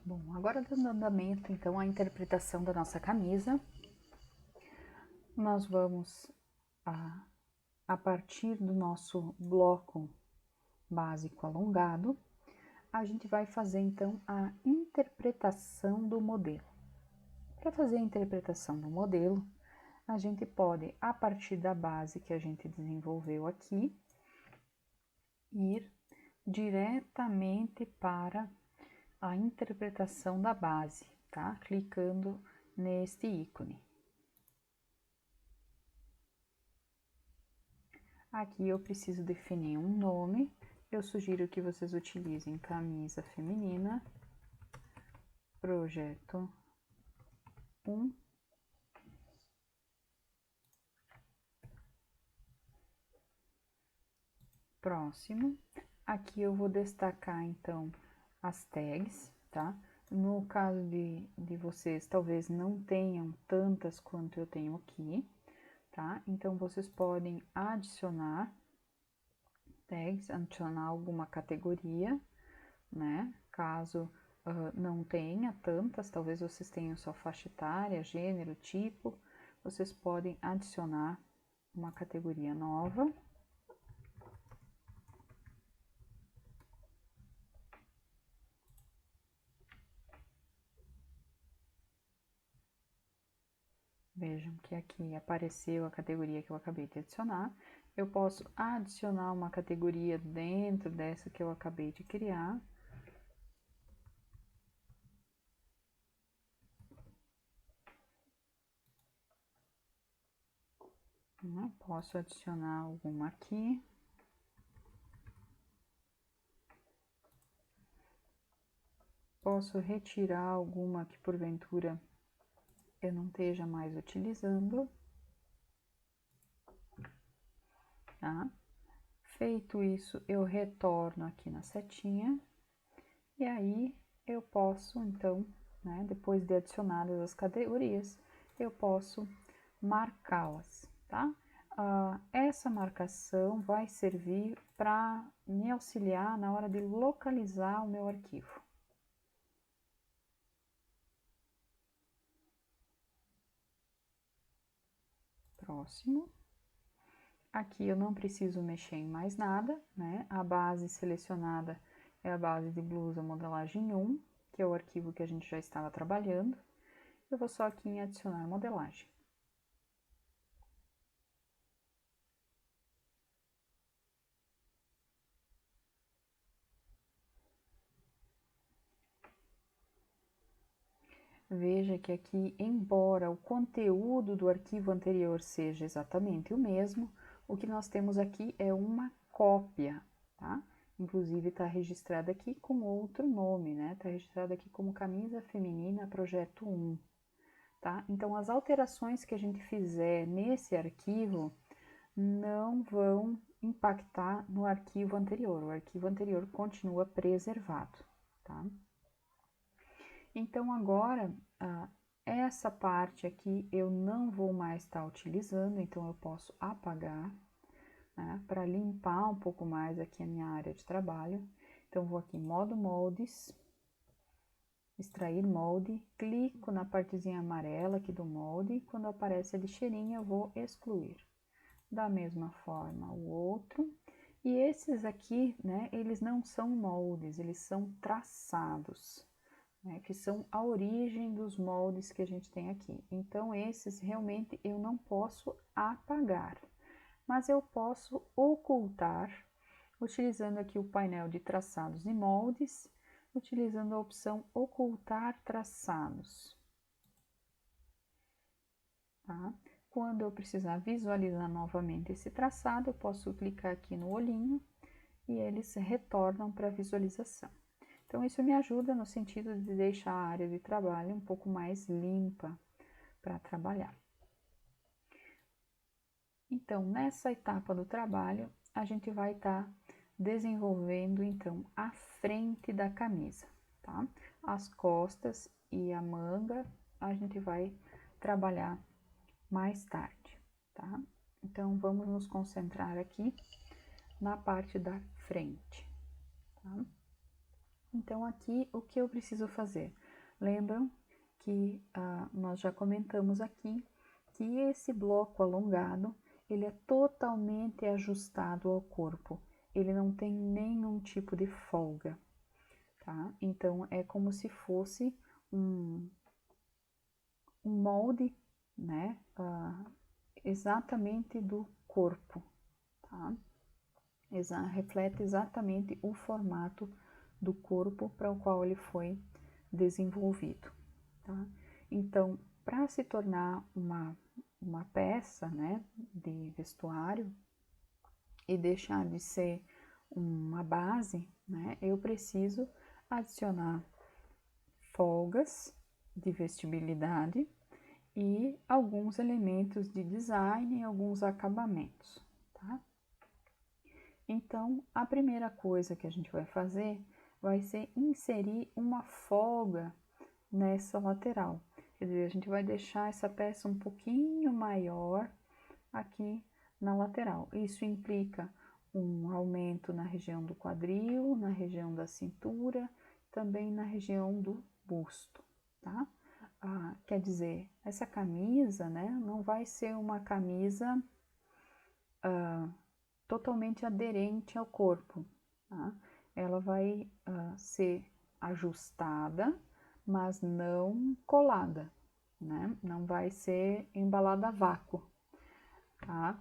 Bom, agora dando andamento, então, à interpretação da nossa camisa, nós vamos, a partir do nosso bloco básico alongado, a gente vai fazer, então, a interpretação do modelo. Para fazer a interpretação do modelo, a gente pode, a partir da base que a gente desenvolveu aqui, ir diretamente para a interpretação da base, tá? Clicando neste ícone. Aqui eu preciso definir um nome. Eu sugiro que vocês utilizem camisa feminina, projeto 1. Próximo. Aqui eu vou destacar, então, as tags, tá? No caso de vocês, talvez não tenham tantas quanto eu tenho aqui, tá? Então, vocês podem adicionar tags, adicionar alguma categoria, né? Caso não tenha tantas, talvez vocês tenham só faixa etária, gênero, tipo, vocês podem adicionar uma categoria nova. Vejam que aqui apareceu a categoria que eu acabei de adicionar. Eu posso adicionar uma categoria dentro dessa que eu acabei de criar. Posso adicionar alguma aqui. Posso retirar alguma que porventura eu não esteja mais utilizando. Tá? Feito isso, eu retorno aqui na setinha. E aí, eu posso, então, né, depois de adicionadas as categorias, eu posso marcá-las, tá? Essa marcação vai servir para me auxiliar na hora de localizar o meu arquivo. Próximo. Aqui eu não preciso mexer em mais nada, né? A base selecionada é a base de blusa modelagem 1, que é o arquivo que a gente já estava trabalhando. Eu vou só aqui em adicionar modelagem. Veja que aqui, embora o conteúdo do arquivo anterior seja exatamente o mesmo, o que nós temos aqui é uma cópia, tá? Inclusive está registrado aqui com outro nome, né? Está registrado aqui como camisa feminina projeto 1, tá? Então, as alterações que a gente fizer nesse arquivo não vão impactar no arquivo anterior. O arquivo anterior continua preservado, tá? Então, agora, essa parte aqui eu não vou mais estar utilizando, então eu posso apagar, né, para limpar um pouco mais aqui a minha área de trabalho. Então, vou aqui em modo moldes, extrair molde, clico na partezinha amarela aqui do molde, quando aparece a lixeirinha eu vou excluir. Da mesma forma o outro. E esses aqui, né, eles não são moldes, eles são traçados, né, que são a origem dos moldes que a gente tem aqui. Então, esses realmente eu não posso apagar, mas eu posso ocultar, utilizando aqui o painel de traçados e moldes, utilizando a opção ocultar traçados. Tá? Quando eu precisar visualizar novamente esse traçado, eu posso clicar aqui no olhinho e eles retornam para a visualização. Então, isso me ajuda no sentido de deixar a área de trabalho um pouco mais limpa para trabalhar. Então, nessa etapa do trabalho, a gente vai estar desenvolvendo, então, a frente da camisa, tá? As costas e a manga, a gente vai trabalhar mais tarde, tá? Então, vamos nos concentrar aqui na parte da frente, tá? Então, aqui, o que eu preciso fazer? Lembram que nós já comentamos aqui que esse bloco alongado, ele é totalmente ajustado ao corpo. Ele não tem nenhum tipo de folga, tá? Então, é como se fosse um molde, né? Exatamente do corpo, tá? Reflete exatamente o formato do corpo para o qual ele foi desenvolvido, tá? Então, para se tornar uma peça, né, de vestuário e deixar de ser uma base, né, eu preciso adicionar folgas de vestibilidade e alguns elementos de design e alguns acabamentos, tá? Então, a primeira coisa que a gente vai fazer vai ser inserir uma folga nessa lateral. Quer dizer, a gente vai deixar essa peça um pouquinho maior aqui na lateral. Isso implica um aumento na região do quadril, na região da cintura, também na região do busto, tá? Quer dizer, essa camisa, né, não vai ser uma camisa totalmente aderente ao corpo, tá? Ela vai ser ajustada, mas não colada, né? Não vai ser embalada a vácuo, tá?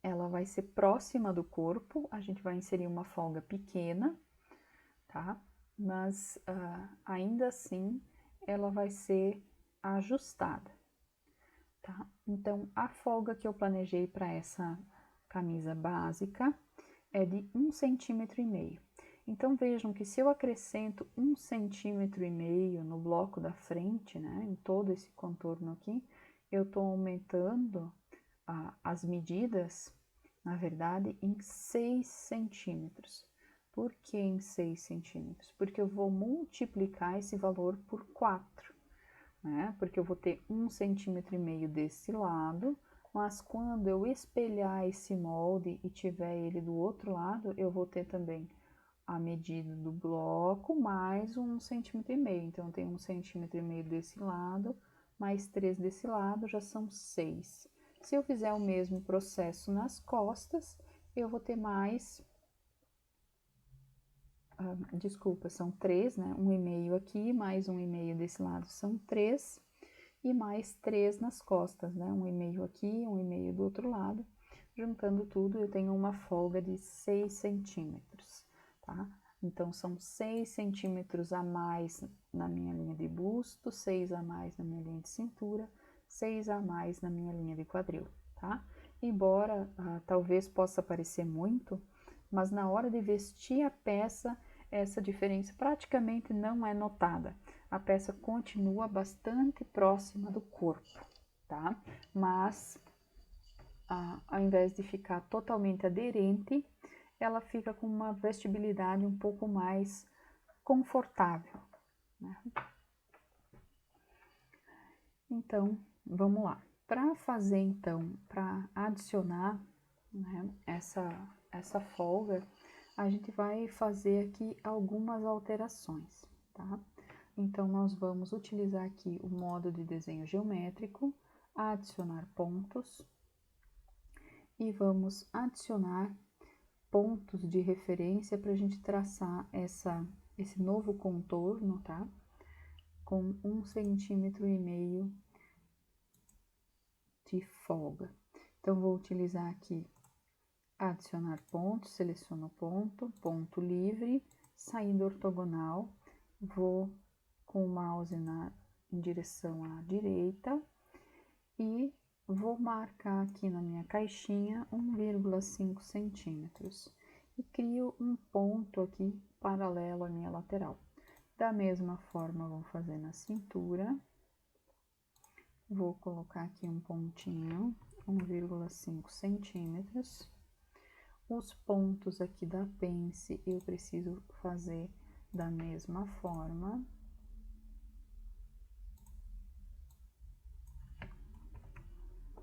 Ela vai ser próxima do corpo, a gente vai inserir uma folga pequena, tá? Mas ainda assim ela vai ser ajustada, tá? Então, a folga que eu planejei para essa camisa básica é de 1,5 cm. Então, vejam que se eu acrescento 1,5 cm no bloco da frente, né, em todo esse contorno aqui, eu estou aumentando as medidas, na verdade, em 6 centímetros. Por que em 6 centímetros? Porque eu vou multiplicar esse valor por 4, né? Porque eu vou ter 1,5 cm desse lado, mas quando eu espelhar esse molde e tiver ele do outro lado, eu vou ter também a medida do bloco mais 1,5 cm. Então, eu tenho 1,5 cm desse lado, mais 3 desse lado, já são 6. Se eu fizer o mesmo processo nas costas, eu vou ter mais... desculpa, são 3, né? 1,5 aqui, mais 1,5 desse lado, são 3. E mais 3 nas costas, né? 1,5 aqui, 1,5 do outro lado. Juntando tudo, eu tenho uma folga de 6 centímetros, tá? Então, são 6 centímetros a mais na minha linha de busto, 6 a mais na minha linha de cintura, 6 a mais na minha linha de quadril, tá? Embora talvez possa parecer muito, mas na hora de vestir a peça, essa diferença praticamente não é notada. A peça continua bastante próxima do corpo, tá? Mas, ao invés de ficar totalmente aderente, ela fica com uma vestibilidade um pouco mais confortável, né? Então, vamos lá. Para fazer, então, para adicionar, né, essa folga, a gente vai fazer aqui algumas alterações, tá? Então, nós vamos utilizar aqui o modo de desenho geométrico, adicionar pontos, e vamos adicionar pontos de referência para a gente traçar esse novo contorno, tá? Com 1,5 cm de folga. Então, vou utilizar aqui adicionar ponto, seleciono ponto, ponto livre, saindo ortogonal, vou com o mouse em direção à direita e vou marcar aqui na minha caixinha 1,5 centímetros e crio um ponto aqui paralelo à minha lateral. Da mesma forma, vou fazer na cintura, vou colocar aqui um pontinho, 1,5 centímetros. Os pontos aqui da pence eu preciso fazer da mesma forma.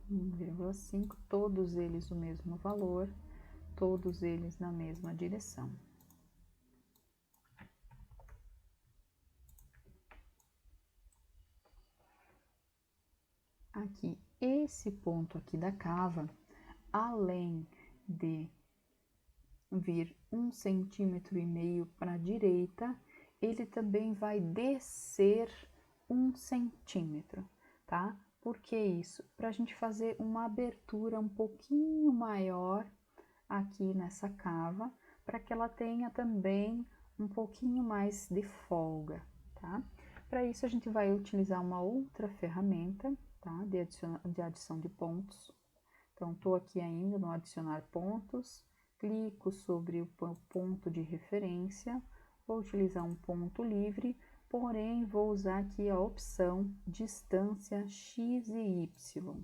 (1,5), todos eles o mesmo valor, todos eles na mesma direção. aqui, esse ponto aqui da cava, além de vir 1,5 centímetro para a direita, ele também vai descer 1 centímetro, tá? Por que isso? Para a gente fazer uma abertura um pouquinho maior aqui nessa cava, para que ela tenha também um pouquinho mais de folga, tá? Para isso a gente vai utilizar uma outra ferramenta, tá? De adição de pontos. Então, estou aqui ainda no adicionar pontos, clico sobre o ponto de referência, vou utilizar um ponto livre, porém vou usar aqui a opção distância x e y.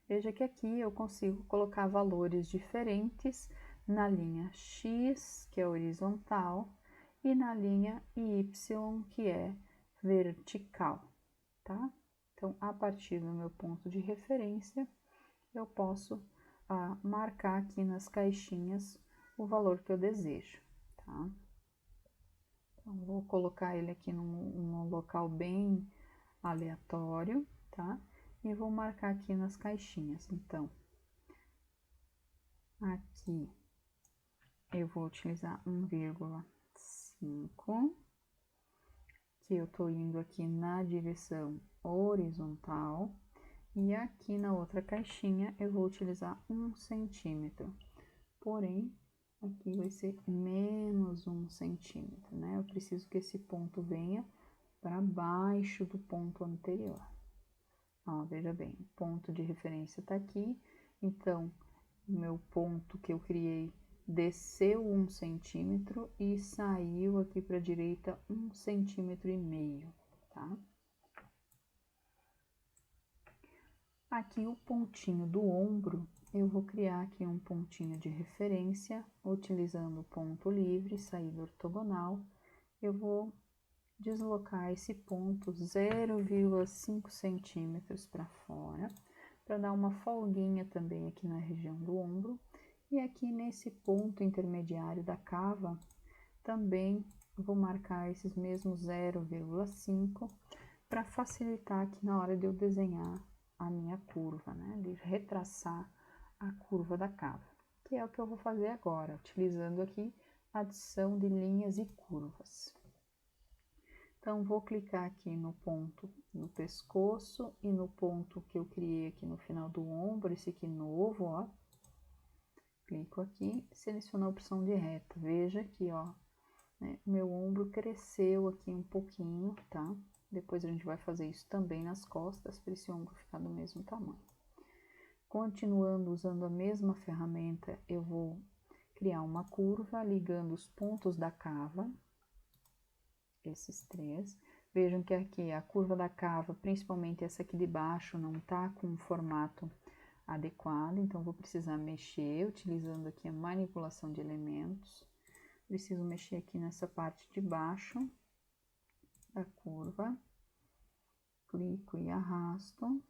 Veja que aqui eu consigo colocar valores diferentes na linha x, que é horizontal, e na linha y, que é vertical, tá? Então, a partir do meu ponto de referência, eu posso marcar aqui nas caixinhas o valor que eu desejo, tá? Então, vou colocar ele aqui num local bem aleatório, tá? E vou marcar aqui nas caixinhas. Então, aqui eu vou utilizar 1,5, que eu tô indo aqui na direção horizontal. E aqui na outra caixinha eu vou utilizar 1 centímetro, porém aqui vai ser menos 1 centímetro, né? Eu preciso que esse ponto venha para baixo do ponto anterior. Ó, veja bem, o ponto de referência tá aqui, então o meu ponto que eu criei desceu 1 centímetro e saiu aqui para a direita 1,5 centímetros, tá? Aqui o pontinho do ombro, eu vou criar aqui um pontinho de referência, utilizando o ponto livre, saída ortogonal, eu vou deslocar esse ponto 0,5 centímetros para fora, para dar uma folguinha também aqui na região do ombro, e aqui nesse ponto intermediário da cava, também vou marcar esses mesmos 0,5 para facilitar aqui na hora de eu desenhar a minha curva, né? De retraçar a curva da cava, que é o que eu vou fazer agora, utilizando aqui a adição de linhas e curvas. Então, vou clicar aqui no ponto do pescoço e no ponto que eu criei aqui no final do ombro, esse aqui novo, ó. Clico aqui, seleciono a opção de reta. Veja aqui, ó, né? Meu ombro cresceu aqui um pouquinho, tá? Depois a gente vai fazer isso também nas costas, para esse ombro ficar do mesmo tamanho. Continuando usando a mesma ferramenta, eu vou criar uma curva ligando os pontos da cava, esses três. Vejam que aqui a curva da cava, principalmente essa aqui de baixo, não tá com um formato adequado, então vou precisar mexer, utilizando aqui a manipulação de elementos. Preciso mexer aqui nessa parte de baixo da curva, clico e arrasto,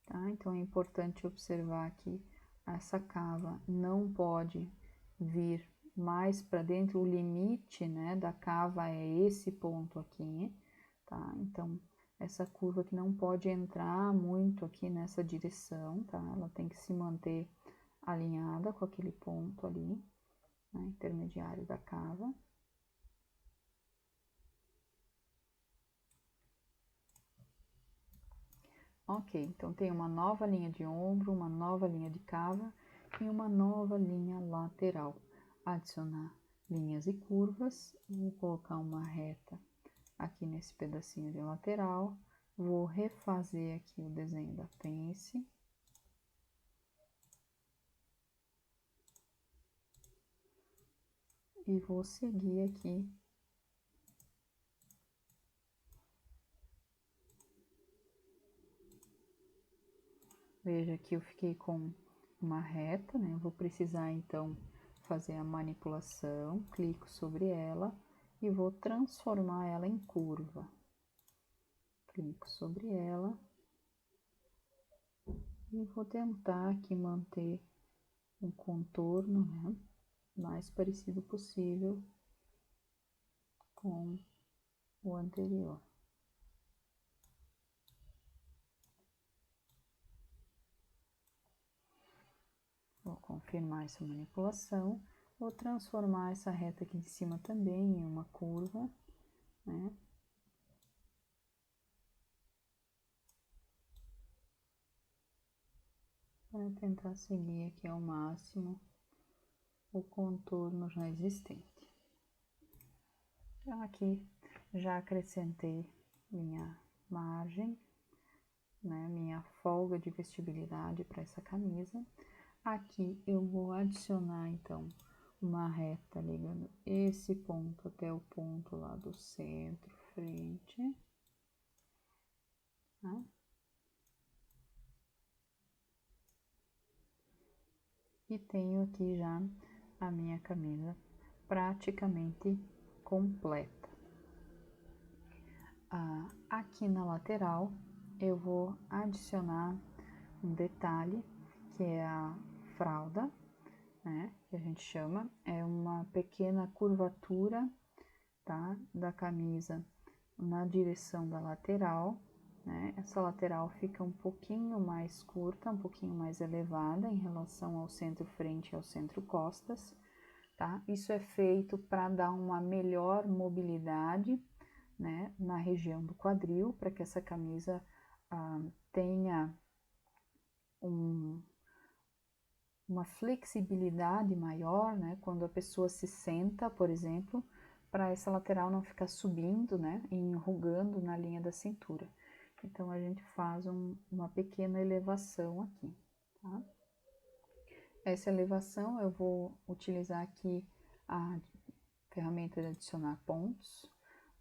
tá? Então, é importante observar que essa cava não pode vir mais para dentro, o limite, né, da cava é esse ponto aqui, tá? Então, essa curva aqui não pode entrar muito aqui nessa direção, tá? Ela tem que se manter alinhada com aquele ponto ali, né, intermediário da cava. Ok, então tem uma nova linha de ombro, uma nova linha de cava e uma nova linha lateral. Adicionar linhas e curvas, vou colocar uma reta aqui nesse pedacinho de lateral, vou refazer aqui o desenho da pence. E vou seguir aqui veja que eu fiquei com uma reta, né? Eu vou precisar então fazer a manipulação, clico sobre ela e vou transformar ela em curva. Clico sobre ela e vou tentar aqui manter um contorno, né, mais parecido possível com o anterior. Vou confirmar essa manipulação, vou transformar essa reta aqui de cima também em uma curva, né? Para tentar seguir aqui ao máximo o contorno já existente. Então, aqui já acrescentei minha margem, né, minha folga de vestibilidade para essa camisa. Aqui eu vou adicionar, então, uma reta ligando esse ponto até o ponto lá do centro, frente, tá? E tenho aqui já a minha camisa praticamente completa. Aqui na lateral eu vou adicionar um detalhe que é a fralda, né, que a gente chama, é uma pequena curvatura, tá, da camisa na direção da lateral, né? Essa lateral fica um pouquinho mais curta, um pouquinho mais elevada em relação ao centro frente e ao centro costas, tá? Isso é feito para dar uma melhor mobilidade, né, na região do quadril, para que essa camisa tenha uma flexibilidade maior, né, quando a pessoa se senta, por exemplo, para essa lateral não ficar subindo, né, e enrugando na linha da cintura. Então, a gente faz uma pequena elevação aqui, tá? Essa elevação eu vou utilizar aqui a ferramenta de adicionar pontos.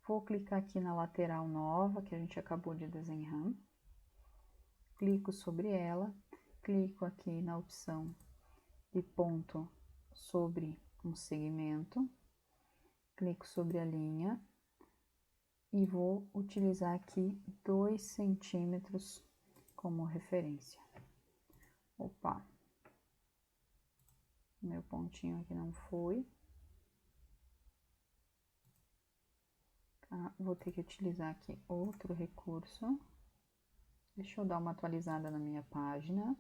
Vou clicar aqui na lateral nova que a gente acabou de desenhar. Clico sobre ela, clico aqui na opção de ponto sobre um segmento, clico sobre a linha e vou utilizar aqui 2 centímetros como referência. Opa, meu pontinho aqui não foi. Tá? Vou ter que utilizar aqui outro recurso. Deixa eu dar uma atualizada na minha página.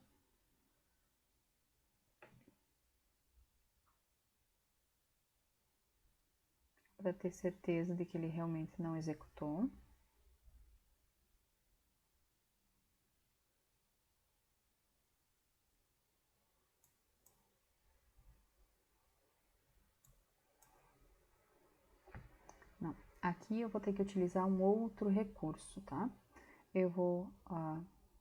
Para ter certeza de que ele realmente não executou. Não, aqui eu vou ter que utilizar um outro recurso, tá? Eu vou,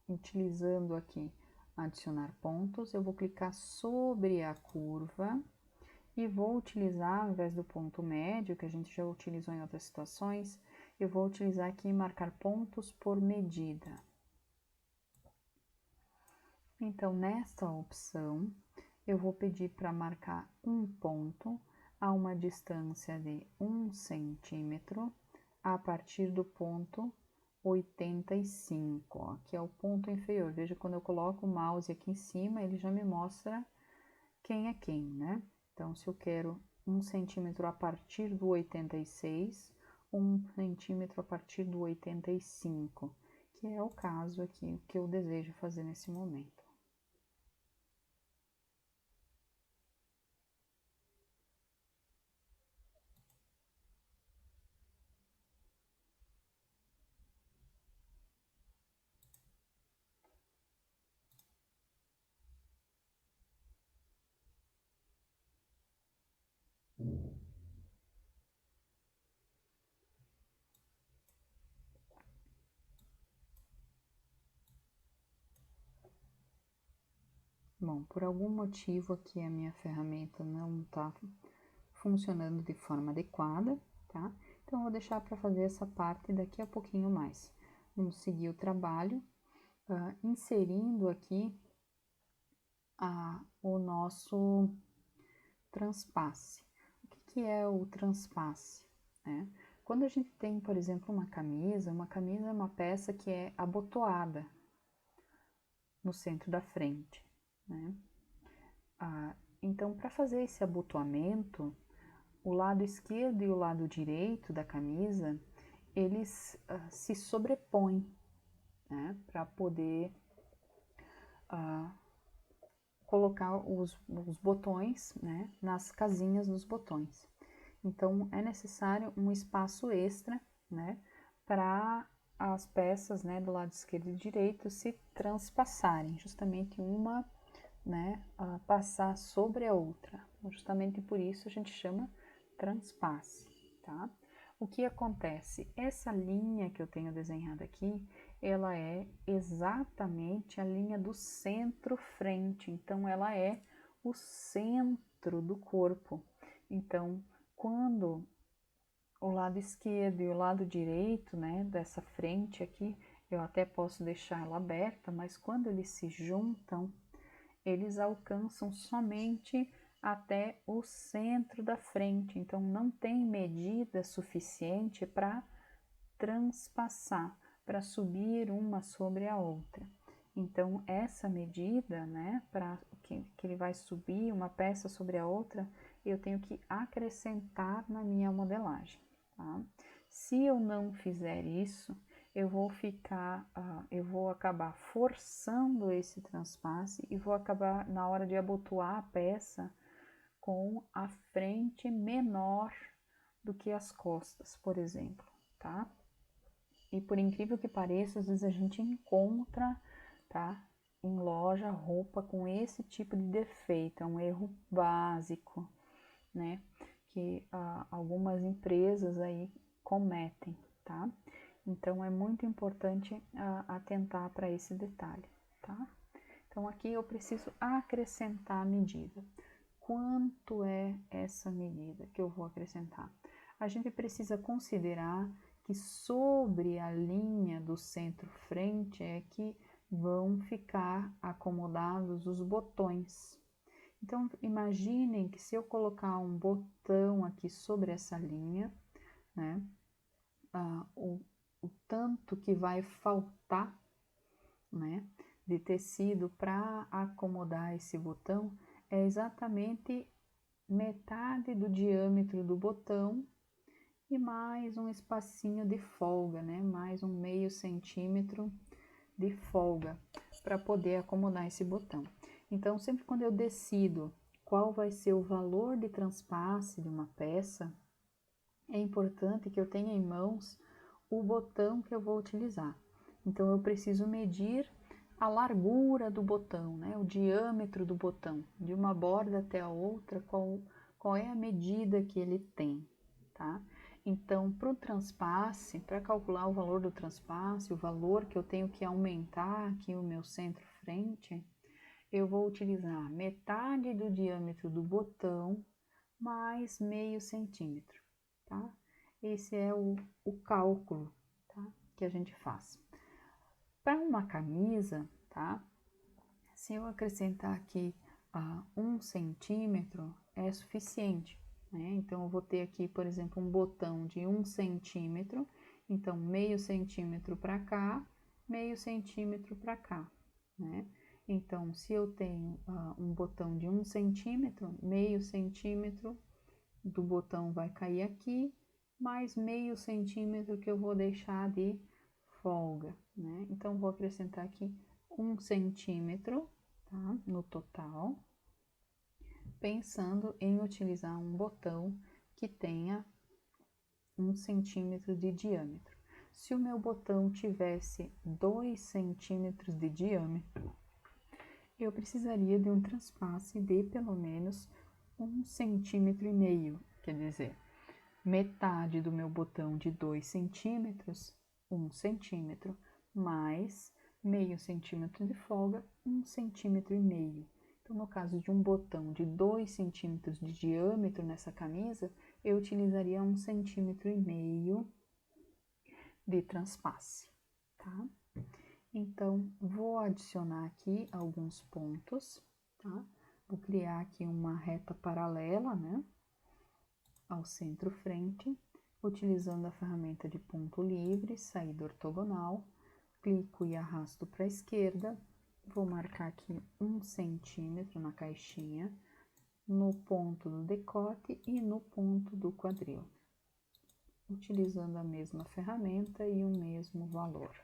utilizando aqui adicionar pontos, eu vou clicar sobre a curva e vou utilizar, ao invés do ponto médio, que a gente já utilizou em outras situações, eu vou utilizar aqui marcar pontos por medida. Então, nesta opção, eu vou pedir para marcar um ponto a uma distância de 1 centímetro a partir do ponto 85, ó, que é o ponto inferior. Veja, quando eu coloco o mouse aqui em cima, ele já me mostra quem é quem, né? Então, se eu quero 1 centímetro a partir do 86, 1 centímetro a partir do 85, que é o caso aqui que eu desejo fazer nesse momento. Bom, por algum motivo aqui a minha ferramenta não está funcionando de forma adequada, tá? Então, eu vou deixar para fazer essa parte daqui a pouquinho mais. Vamos seguir o trabalho, inserindo aqui o nosso transpasse. O que é o transpasse, né? Quando a gente tem, por exemplo, uma camisa é uma peça que é abotoada no centro da frente, né? Então, para fazer esse abotoamento, o lado esquerdo e o lado direito da camisa, eles se sobrepõem, né, para poder colocar os botões, né, nas casinhas dos botões. Então, é necessário um espaço extra, né, para as peças, né, do lado esquerdo e direito se transpassarem, justamente uma, né, passar sobre a outra. Justamente por isso a gente chama transpasse, tá? O que acontece? Essa linha que eu tenho desenhada aqui, ela é exatamente a linha do centro-frente, então ela é o centro do corpo. Então, quando o lado esquerdo e o lado direito, né, dessa frente aqui, eu até posso deixar ela aberta, mas quando eles se juntam, eles alcançam somente até o centro da frente, então não tem medida suficiente para transpassar, para subir uma sobre a outra. Então, essa medida, né, para que ele vai subir uma peça sobre a outra, eu tenho que acrescentar na minha modelagem, tá? Se eu não fizer isso, eu vou acabar forçando esse transpasse e vou acabar, na hora de abotoar a peça, com a frente menor do que as costas, por exemplo, tá? E por incrível que pareça, às vezes a gente encontra, tá, em loja roupa com esse tipo de defeito, é um erro básico, né, que algumas empresas aí cometem, tá? Então, é muito importante atentar para esse detalhe, tá? Então, aqui eu preciso acrescentar a medida. Quanto é essa medida que eu vou acrescentar? A gente precisa considerar que sobre a linha do centro-frente é que vão ficar acomodados os botões. Então, imaginem que se eu colocar um botão aqui sobre essa linha, né, o tanto que vai faltar, né, de tecido para acomodar esse botão é exatamente metade do diâmetro do botão e mais um espacinho de folga, né, mais um meio centímetro de folga para poder acomodar esse botão. Então, sempre quando eu decido qual vai ser o valor de transpasse de uma peça, é importante que eu tenha em mãos o botão que eu vou utilizar. Então, eu preciso medir a largura do botão, né? O diâmetro do botão, de uma borda até a outra, qual é a medida que ele tem, tá? Então, para o transpasse, para calcular o valor do transpasse, o valor que eu tenho que aumentar aqui o meu centro-frente, eu vou utilizar metade do diâmetro do botão mais meio centímetro, tá? Esse é o cálculo, tá, que a gente faz. Para uma camisa, tá? Se eu acrescentar aqui 1 centímetro, é suficiente, né? Então, eu vou ter aqui, por exemplo, um botão de 1 centímetro, então, meio centímetro para cá, meio centímetro para cá, né? Então, se eu tenho um botão de 1 centímetro, meio centímetro do botão vai cair aqui, mais meio centímetro que eu vou deixar de folga, né? Então, vou acrescentar aqui 1 centímetro, tá? No total, pensando em utilizar um botão que tenha 1 centímetro de diâmetro. Se o meu botão tivesse 2 centímetros de diâmetro, eu precisaria de um transpasse de pelo menos 1,5 centímetros, quer dizer, metade do meu botão de 2 centímetros, 1 centímetro, mais meio centímetro de folga, 1,5 centímetros. Então, no caso de um botão de 2 centímetros de diâmetro nessa camisa, eu utilizaria 1,5 centímetros de transpasse, tá? Então, vou adicionar aqui alguns pontos, tá? Vou criar aqui uma reta paralela, né, ao centro-frente, utilizando a ferramenta de ponto livre, saída ortogonal, clico e arrasto para a esquerda, vou marcar aqui 1 centímetro na caixinha, no ponto do decote e no ponto do quadril. utilizando a mesma ferramenta e o mesmo valor.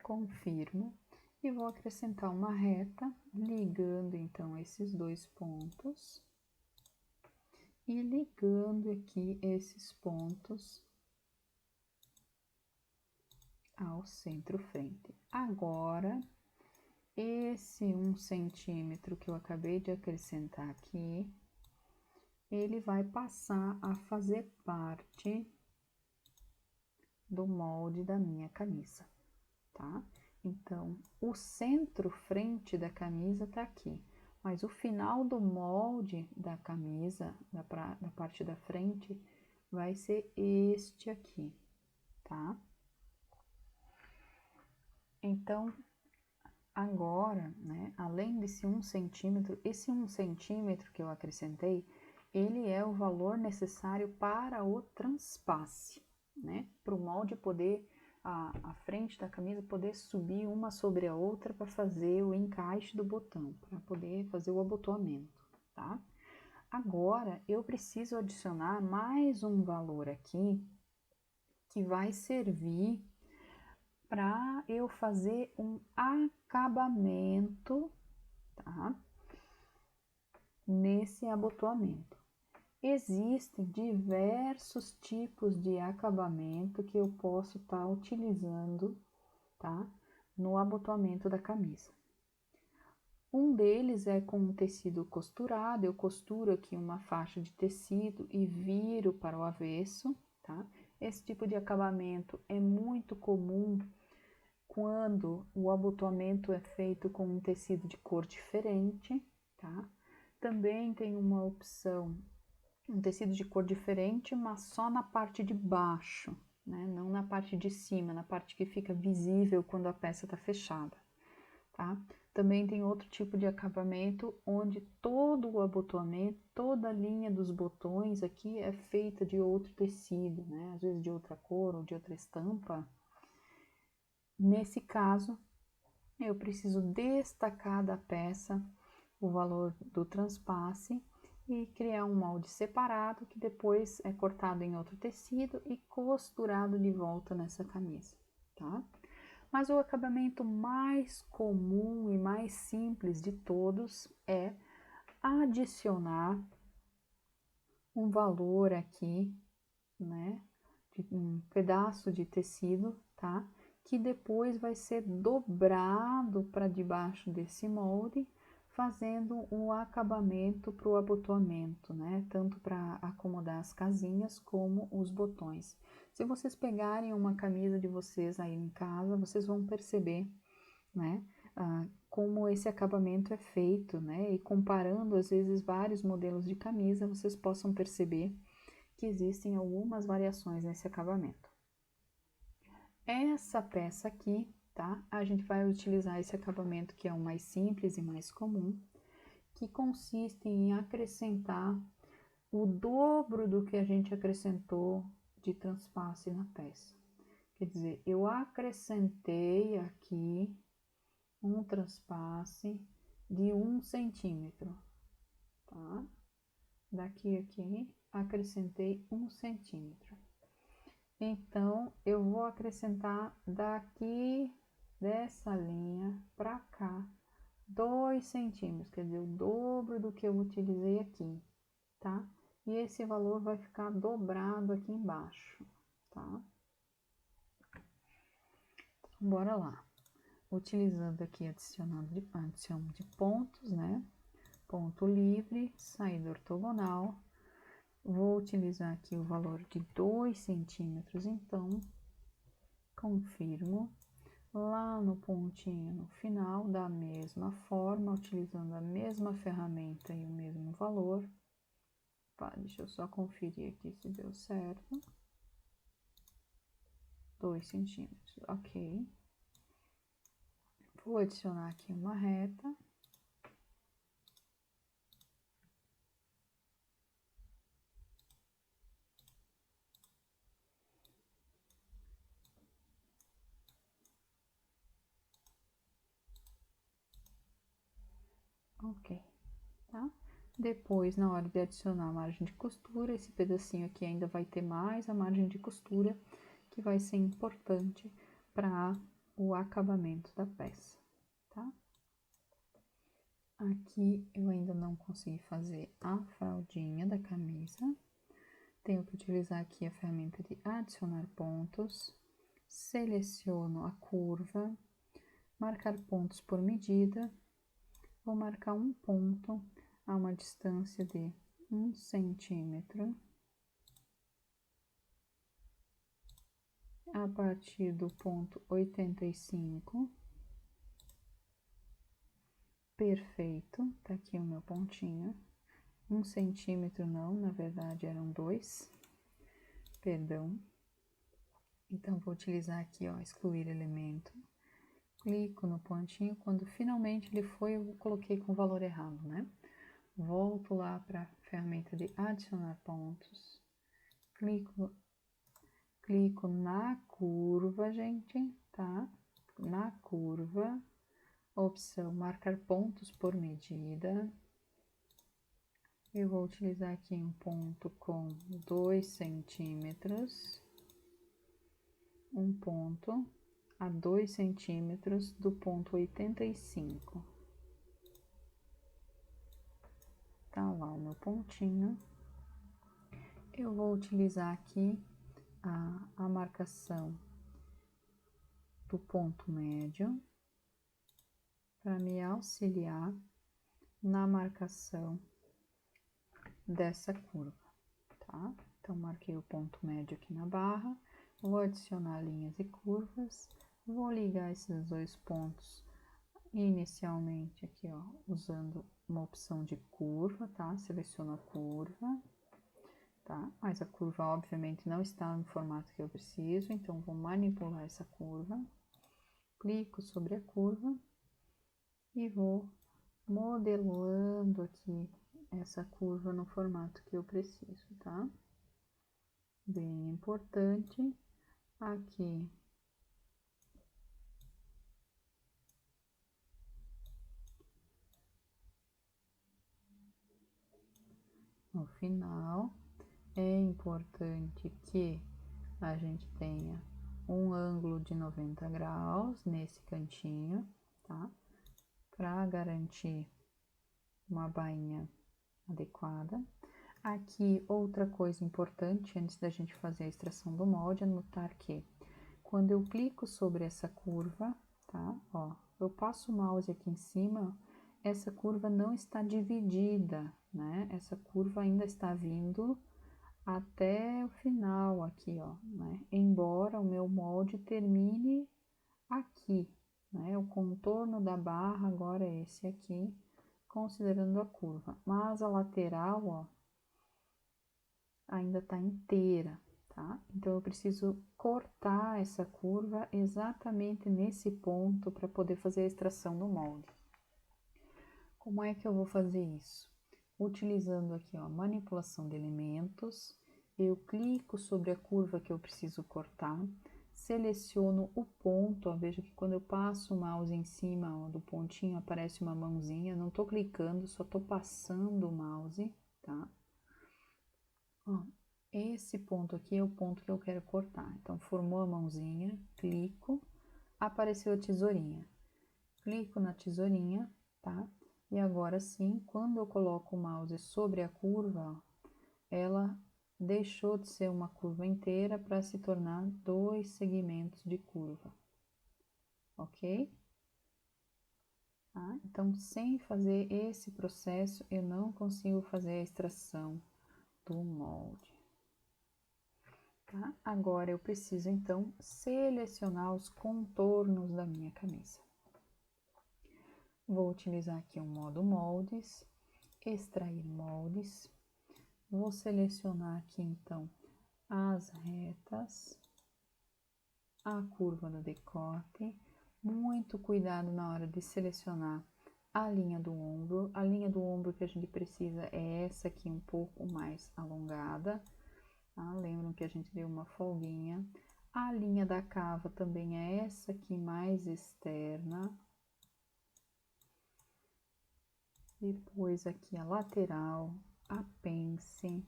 Confirmo e vou acrescentar uma reta, ligando então esses dois pontos e ligando aqui esses pontos ao centro-frente. Agora, esse 1 centímetro que eu acabei de acrescentar aqui, ele vai passar a fazer parte do molde da minha camisa, tá? Então, o centro-frente da camisa tá aqui, mas o final do molde da camisa, da parte da frente, vai ser este aqui, tá? Então, agora, né, além desse 1 centímetro, esse 1 centímetro que eu acrescentei, ele é o valor necessário para o transpasse, né? Para o molde poder, a frente da camisa poder subir uma sobre a outra para fazer o encaixe do botão, para poder fazer o abotoamento, tá? Agora, eu preciso adicionar mais um valor aqui, que vai servir para eu fazer um acabamento, tá? Nesse abotoamento. Existem diversos tipos de acabamento que eu posso estar utilizando, tá? No abotoamento da camisa. Um deles é com um tecido costurado, eu costuro aqui uma faixa de tecido e viro para o avesso, tá? Esse tipo de acabamento é muito comum quando o abotoamento é feito com um tecido de cor diferente, tá? Também tem uma opção, um tecido de cor diferente, mas só na parte de baixo, né? Não na parte de cima, na parte que fica visível quando a peça está fechada, tá? Também tem outro tipo de acabamento, onde todo o abotoamento, toda a linha dos botões aqui é feita de outro tecido, né? Às vezes de outra cor ou de outra estampa. Nesse caso, eu preciso destacar da peça o valor do transpasse e criar um molde separado que depois é cortado em outro tecido e costurado de volta nessa camisa, tá? Mas o acabamento mais comum e mais simples de todos é adicionar um valor aqui, né, de um pedaço de tecido, tá? Que depois vai ser dobrado para debaixo desse molde, fazendo um acabamento para o abotoamento, né? Tanto para acomodar as casinhas como os botões. Se vocês pegarem uma camisa de vocês aí em casa, vocês vão perceber, né? Como esse acabamento é feito, né? E comparando às vezes vários modelos de camisa, vocês possam perceber que existem algumas variações nesse acabamento. Essa peça aqui, tá? A gente vai utilizar esse acabamento que é o mais simples e mais comum, que consiste em acrescentar o dobro do que a gente acrescentou de transpasse na peça. Quer dizer, eu acrescentei aqui um transpasse de 1 centímetro, tá? Daqui aqui, acrescentei 1 centímetro. Então, eu vou acrescentar daqui dessa linha para cá 2 centímetros, quer dizer, o dobro do que eu utilizei aqui, tá? E esse valor vai ficar dobrado aqui embaixo, tá? Então, bora lá. Utilizando aqui, adição de pontos, né? Ponto livre, saída ortogonal. Vou utilizar aqui o valor de 2 centímetros, então, confirmo. Lá no pontinho no final, da mesma forma, utilizando a mesma ferramenta e o mesmo valor. Tá, deixa eu só conferir aqui se deu certo. 2 centímetros, ok. Vou adicionar aqui uma reta. Ok, tá? Depois, na hora de adicionar a margem de costura, esse pedacinho aqui ainda vai ter mais a margem de costura, que vai ser importante para o acabamento da peça, tá? Aqui eu ainda não consegui fazer a fraldinha da camisa. Tenho que utilizar aqui a ferramenta de adicionar pontos. Seleciono a curva, marcar pontos por medida. Vou marcar um ponto a uma distância de 1 centímetro. A partir do ponto 85. Perfeito, tá aqui o meu pontinho. 1 centímetro não, na verdade eram 2. Perdão. Então, vou utilizar aqui, ó, excluir elemento. Clico no pontinho, quando finalmente ele foi, eu coloquei com o valor errado, né? Volto lá para a ferramenta de adicionar pontos. Clico na curva, gente, tá? Na curva, opção marcar pontos por medida. Eu vou utilizar aqui um ponto com 2 centímetros. Um ponto a 2 centímetros do ponto 85. Tá lá o meu pontinho. Eu vou utilizar aqui a marcação do ponto médio para me auxiliar na marcação dessa curva, tá? Então, marquei o ponto médio aqui na barra, vou adicionar linhas e curvas, vou ligar esses dois pontos inicialmente aqui, ó, usando uma opção de curva, tá? Seleciono a curva, tá? Mas a curva, obviamente, não está no formato que eu preciso, então vou manipular essa curva, clico sobre a curva e vou modelando aqui essa curva no formato que eu preciso, tá? Bem importante, aqui no final, é importante que a gente tenha um ângulo de 90 graus nesse cantinho, tá? Para garantir uma bainha adequada. Aqui, outra coisa importante, antes da gente fazer a extração do molde, é notar que quando eu clico sobre essa curva, tá? Ó, eu passo o mouse aqui em cima, essa curva não está dividida, né? Essa curva ainda está vindo até o final aqui, ó, né? Embora o meu molde termine aqui, né? O contorno da barra agora é esse aqui, considerando a curva. Mas a lateral, ó, ainda tá inteira, tá? Então, eu preciso cortar essa curva exatamente nesse ponto para poder fazer a extração do molde. Como é que eu vou fazer isso? Utilizando aqui, ó, manipulação de elementos, eu clico sobre a curva que eu preciso cortar, seleciono o ponto, ó, veja que quando eu passo o mouse em cima, ó, do pontinho, aparece uma mãozinha, não tô clicando, só tô passando o mouse, tá? Ó, esse ponto aqui é o ponto que eu quero cortar. Então, formou a mãozinha, clico, apareceu a tesourinha. Clico na tesourinha, tá? E agora sim, quando eu coloco o mouse sobre a curva, ó, ela deixou de ser uma curva inteira para se tornar 2 segmentos de curva. Ok? Tá? Então, sem fazer esse processo, eu não consigo fazer a extração do molde. Tá? Agora, eu preciso, então, selecionar os contornos da minha camisa. Vou utilizar aqui o modo moldes, extrair moldes. Vou selecionar aqui, então, as retas, a curva do decote. Muito cuidado na hora de selecionar a linha do ombro. A linha do ombro que a gente precisa é essa aqui, um pouco mais alongada. Tá? Lembram que a gente deu uma folguinha. A linha da cava também é essa aqui mais externa. Depois aqui a lateral, a pence.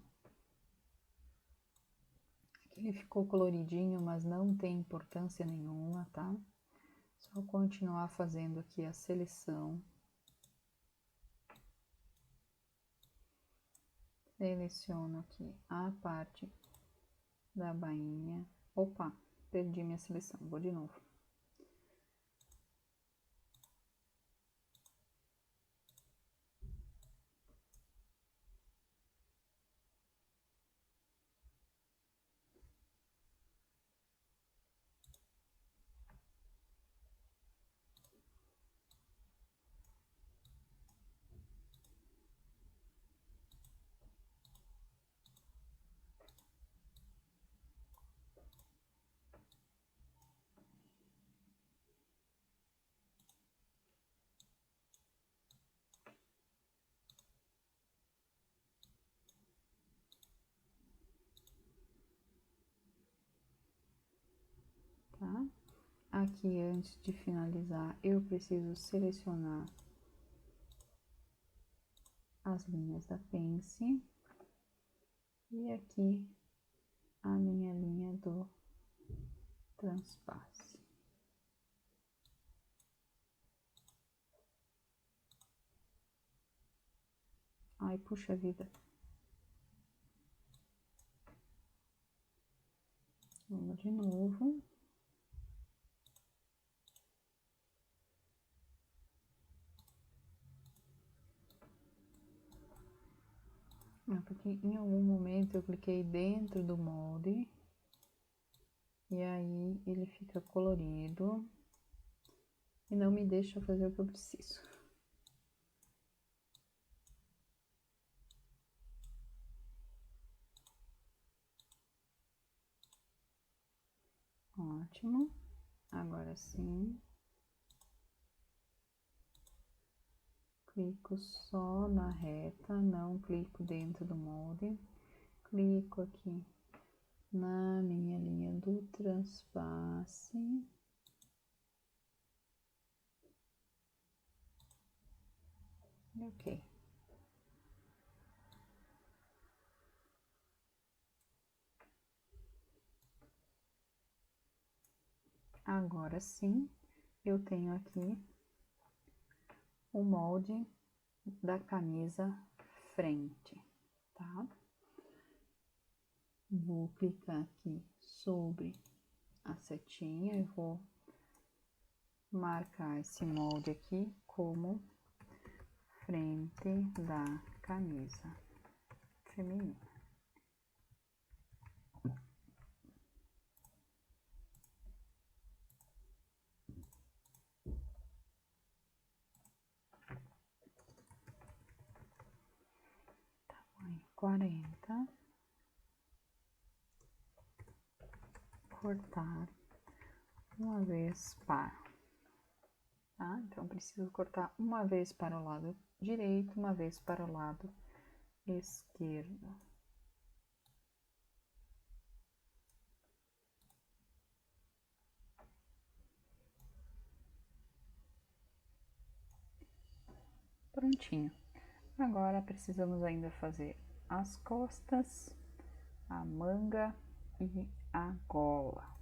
Aqui ele ficou coloridinho, mas não tem importância nenhuma, tá? Só continuar fazendo aqui a seleção. Seleciono aqui a parte da bainha. Opa, perdi minha seleção, vou de novo. Tá? Aqui, antes de finalizar, eu preciso selecionar as linhas da pence. E aqui, a minha linha do transpasse. Ai, puxa vida. Vamos de novo. Porque em algum momento eu cliquei dentro do molde. E aí ele fica colorido. E não me deixa fazer o que eu preciso. Ótimo. Agora sim. Clico só na reta, não clico dentro do molde. Clico aqui na minha linha do transpasse. Ok. Agora sim, eu tenho aqui o molde da camisa frente, tá? Vou clicar aqui sobre a setinha e vou marcar esse molde aqui como frente da camisa feminina. Tamanho 40. Cortar uma vez par, tá? Então, preciso cortar uma vez para o lado direito, uma vez para o lado esquerdo. Prontinho. Agora, precisamos ainda fazer as costas, a manga e a gola.